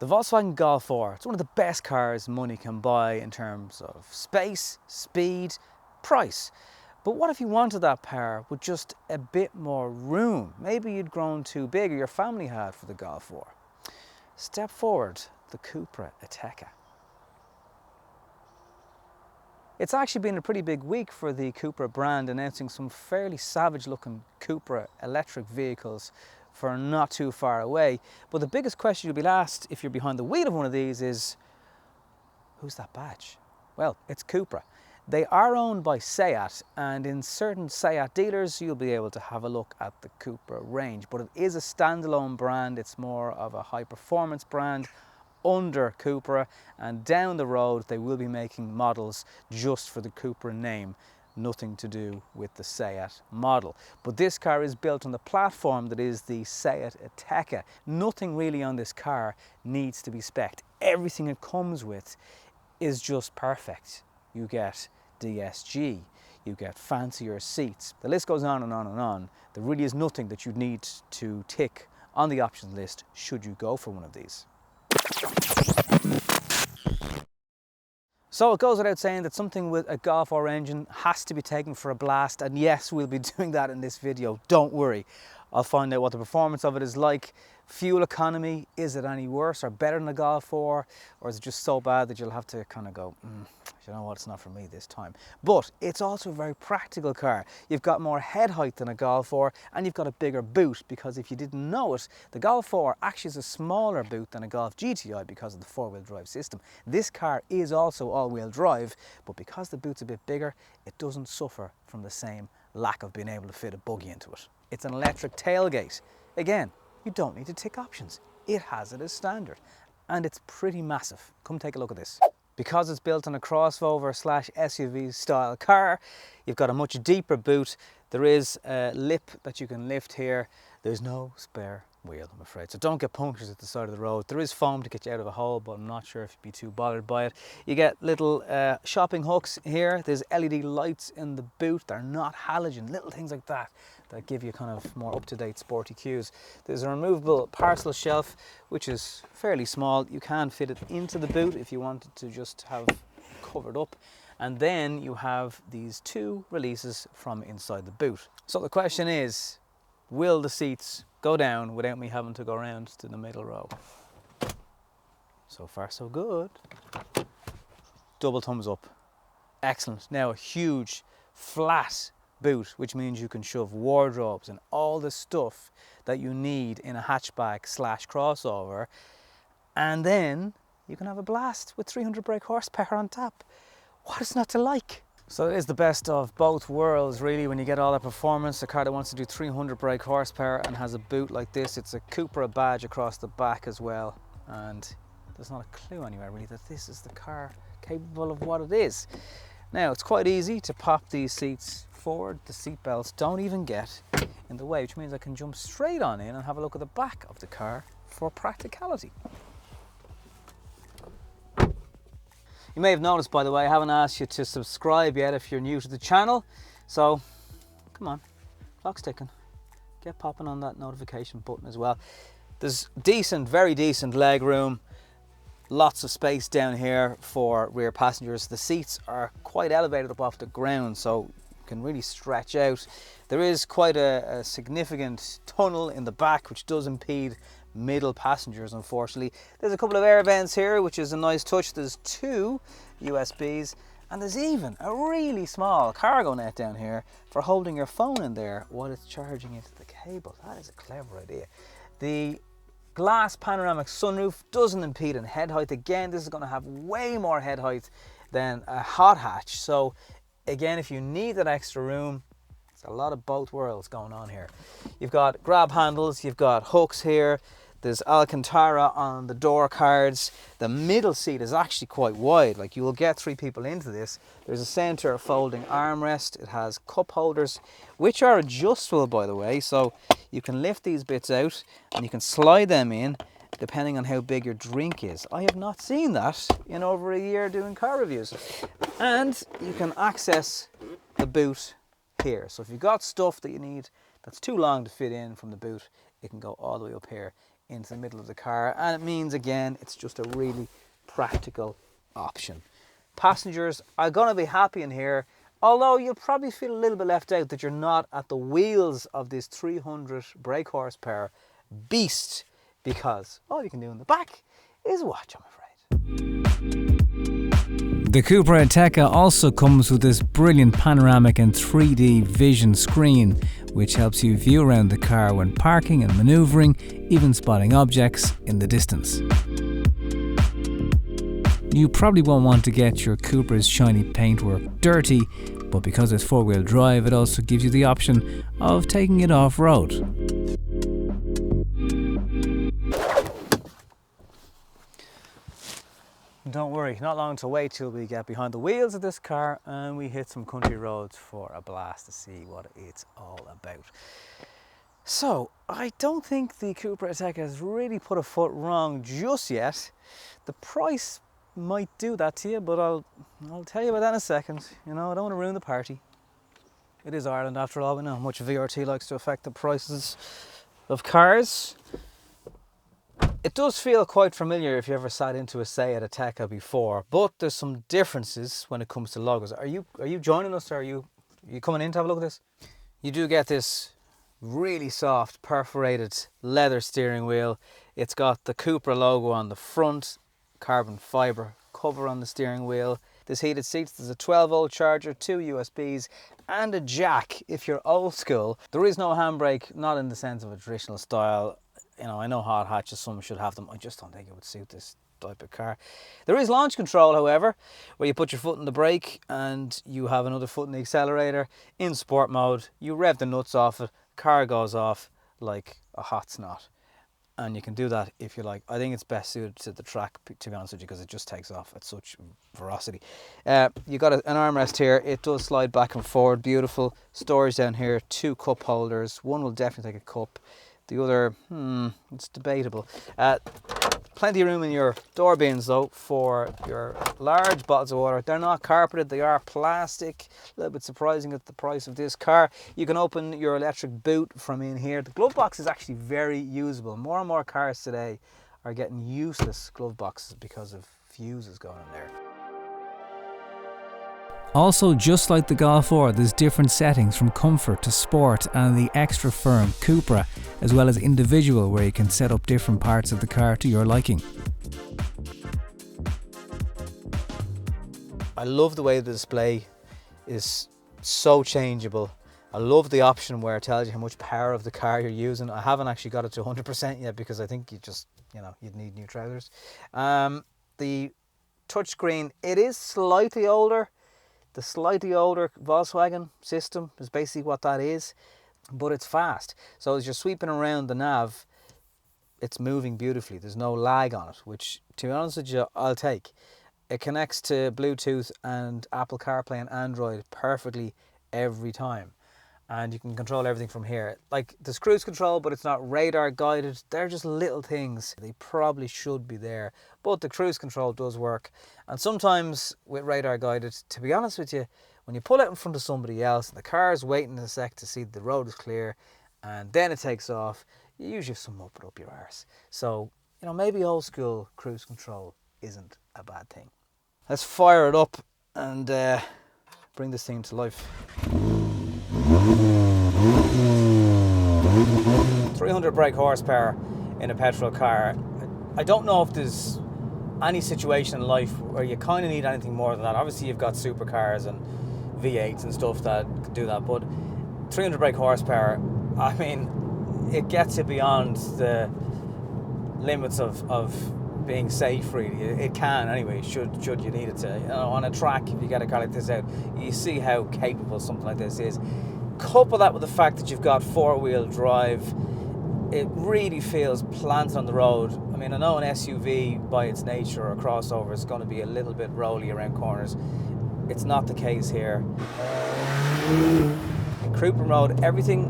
The Volkswagen Golf R, it's one of the best cars money can buy in terms of space, speed, price. But what if you wanted that power with just a bit more room? Maybe you'd grown too big, or your family had, for the Golf R. Step forward, the Cupra Ateca. It's actually been a pretty big week for the Cupra brand, announcing some fairly savage looking Cupra electric vehicles for not too far away. But the biggest question you'll be asked if you're behind the wheel of one of these is, who's that badge? Well, it's Cupra. They are owned by Seat, and in certain Seat dealers you'll be able to have a look at the Cupra range, but it is a standalone brand. It's more of a high performance brand under Cupra, and down the road they will be making models just for the Cupra name, nothing to do with the Seat model. But this car is built on the platform that is the Seat Ateca. Nothing really on this car needs to be spec'd. Everything it comes with is just perfect. You get DSG, you get fancier seats, the list goes on and on and on. There really is nothing that you need to tick on the options list should you go for one of these. So it goes without saying that something with a Golf R engine has to be taken for a blast, and yes, we'll be doing that in this video, don't worry. I'll find out what the performance of it is like. Fuel economy, is it any worse or better than a Golf R, or is it just so bad that you'll have to kind of go, you know what, it's not for me this time. But it's also a very practical car. You've got more head height than a Golf R, and you've got a bigger boot, because if you didn't know it, the Golf R actually is a smaller boot than a Golf GTI because of the four-wheel drive system. This car is also all-wheel drive, but because the boot's a bit bigger, it doesn't suffer from the same lack of being able to fit a buggy into it. It's an electric tailgate. Again, you don't need to tick options. It has it as standard, and it's pretty massive. Come take a look at this. Because it's built on a crossover / SUV style car, you've got a much deeper boot. There is a lip that you can lift here. There's no spare wheel, I'm afraid, so don't get punctures at the side of the road. There is foam to get you out of a hole, but I'm not sure if you'd be too bothered by it. You get little shopping hooks here. There's LED lights in the boot. They're not halogen, little things like that that give you kind of more up-to-date sporty cues. There's a removable parcel shelf, which is fairly small. You can fit it into the boot if you wanted to just have covered up. And then you have these two releases from inside the boot. So the question is, will the seats go down without me having to go around to the middle row? So far so good. Double thumbs up. Excellent. Now a huge flat boot, which means you can shove wardrobes and all the stuff that you need in a hatchback / crossover, and then you can have a blast with 300 brake horsepower on top. What is not to like? So it is the best of both worlds, really, when you get all that performance. A car that wants to do 300 brake horsepower and has a boot like this. It's a Cupra badge across the back as well, and there's not a clue anywhere really that this is the car capable of what it is. Now, it's quite easy to pop these seats forward. The seat belts don't even get in the way, which means I can jump straight on in and have a look at the back of the car for practicality. You may have noticed, by the way, I haven't asked you to subscribe yet if you're new to the channel. So, come on, clock's ticking. Get popping on that notification button as well. There's decent, very decent leg room. Lots of space down here for rear passengers. The seats are quite elevated up off the ground, so you can really stretch out. There is quite a significant tunnel in the back, which does impede middle passengers, unfortunately. There's a couple of air vents here, which is a nice touch. There's two USBs, and there's even a really small cargo net down here for holding your phone in there while it's charging into the cable. That is a clever idea. The glass panoramic sunroof doesn't impede in head height. Again, this is going to have way more head height than a hot hatch. So again, if you need that extra room, it's a lot of both worlds going on here. You've got grab handles, you've got hooks here. There's Alcantara on the door cards. The middle seat is actually quite wide, like you will get 3 people into this. There's a center folding armrest. It has cup holders, which are adjustable, by the way, so you can lift these bits out and you can slide them in depending on how big your drink is. I have not seen that in over a year doing car reviews. And you can access the boot here. So if you've got stuff that you need that's too long to fit in from the boot, it can go all the way up here into the middle of the car, and it means, again, it's just a really practical option. Passengers are going to be happy in here, although you'll probably feel a little bit left out that you're not at the wheels of this 300 brake horsepower beast, because all you can do in the back is watch, I'm afraid. The Cupra Ateca also comes with this brilliant panoramic and 3D vision screen, which helps you view around the car when parking and manoeuvring, even spotting objects in the distance. You probably won't want to get your Cupra's shiny paintwork dirty, but because it's four-wheel drive, it also gives you the option of taking it off-road. Don't worry, not long to wait till we get behind the wheels of this car and we hit some country roads for a blast to see what it's all about. So, I don't think the Cupra Ateca has really put a foot wrong just yet. The price might do that to you, but I'll tell you about that in a second. You know, I don't want to ruin the party. It is Ireland after all. We know how much VRT likes to affect the prices of cars. It does feel quite familiar if you ever sat into a Seat Ateca before, but there's some differences when it comes to logos. Are you joining us, or are you coming in to have a look at this? You do get this really soft perforated leather steering wheel. It's got the Cupra logo on the front, carbon fibre cover on the steering wheel. There's heated seats, there's a 12-volt charger, 2 USBs and a jack if you're old school. There is no handbrake, not in the sense of a traditional style. You know, I know hot hatches, some should have them. I just don't think it would suit this type of car. There is launch control, however, where you put your foot in the brake and you have another foot in the accelerator. In sport mode, you rev the nuts off it, car goes off like a hot snot. And you can do that if you like. I think it's best suited to the track, to be honest with you, because it just takes off at such ferocity. You got an armrest here. It does slide back and forward. Beautiful. Storage down here. 2 cup holders. One will definitely take a cup. The other, it's debatable. Plenty of room in your door bins though for your large bottles of water. They're not carpeted, they are plastic. A little bit surprising at the price of this car. You can open your electric boot from in here. The glove box is actually very usable. More and more cars today are getting useless glove boxes because of fuses going in there. Also, just like the Golf R, there's different settings from comfort to sport and the extra firm Cupra, as well as individual, where you can set up different parts of the car to your liking. I love the way the display is so changeable. I love the option where it tells you how much power of the car you're using. I haven't actually got it to 100% yet because I think you'd need new trousers. The touchscreen, it is slightly older. The slightly older Volkswagen system is basically what that is, but it's fast. So as you're sweeping around the nav, it's moving beautifully. There's no lag on it, which, to be honest with you, I'll take. It connects to Bluetooth and Apple CarPlay and Android perfectly every time. And you can control everything from here. Like, there's cruise control, but it's not radar guided. They're just little things. They probably should be there. But the cruise control does work. And sometimes with radar guided, to be honest with you, when you pull out in front of somebody else and the car's waiting a sec to see the road is clear and then it takes off, you usually have some muppet up your arse. So, maybe old school cruise control isn't a bad thing. Let's fire it up and bring this thing to life. 300 brake horsepower in a petrol car. I don't know if there's any situation in life where you kind of need anything more than that. Obviously you've got supercars and V8s and stuff that can do that, but 300 brake horsepower, I mean, it gets you beyond the limits of being safe, really. It can anyway, should you need it to. On a track, if you get a car like this out, you see how capable something like this is. Couple that with the fact that you've got 4-wheel drive, it really feels planted on the road. I mean, I know an SUV by its nature, or a crossover, is going to be a little bit rolly around corners. It's not the case here. In cruising mode, everything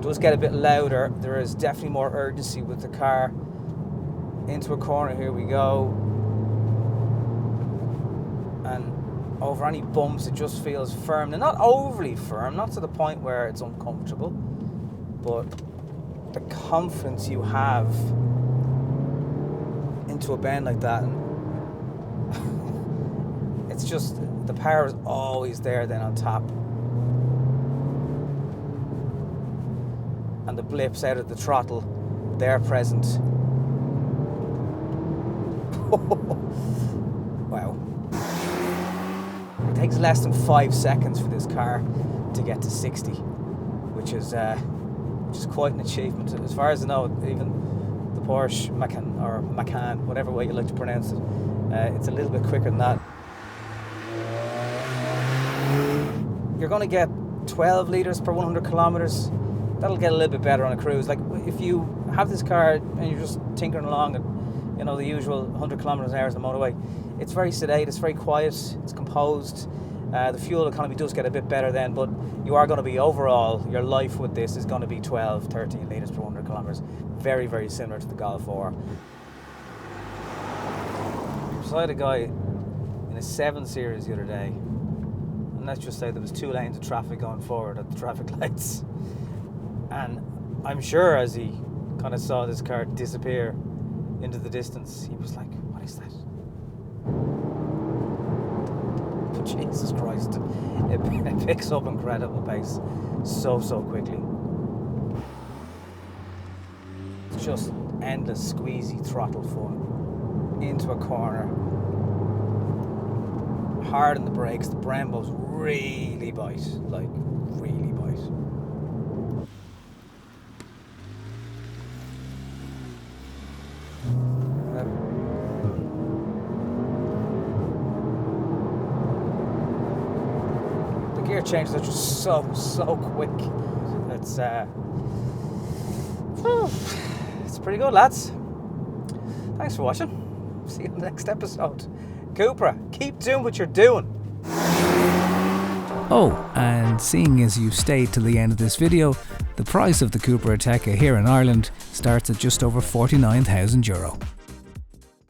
does get a bit louder. There is definitely more urgency with the car. Into a corner, here we go. And over any bumps, it just feels firm. Now, not overly firm, not to the point where it's uncomfortable, but the confidence you have into a bend like that, and it's just, the power is always there then on top, and the blips out of the throttle, they're present. Wow. It takes less than 5 seconds for this car to get to 60, which is quite an achievement. As far as I know, even the Porsche Macan, or Macan, whatever way you like to pronounce it, it's a little bit quicker than that. You're going to get 12 litres per 100 kilometres. That'll get a little bit better on a cruise. Like, if you have this car and you're just tinkering along at, you know, the usual 100 kilometres an hour on the motorway, it's very sedate, it's very quiet, it's composed. The fuel economy does get a bit better then, but you are going to be, overall, your life with this is going to be 12, 13 litres per 100 kilometres. Very, very similar to the Golf R. Beside a guy in a 7 Series the other day, and let's just say there was 2 lanes of traffic going forward at the traffic lights. And I'm sure as he kind of saw this car disappear into the distance, he was like, what is that? But Jesus Christ, it picks up incredible pace so quickly. It's just endless squeezy throttle fun into a corner. Hard on the brakes, the Brembos really bite, like really bite. The gear changes are just so quick. It's pretty good, lads. Thanks for watching. See you in the next episode. Cupra, keep doing what you're doing. Oh, and seeing as you've stayed till the end of this video, the price of the Cupra Ateca here in Ireland starts at just over €49,000.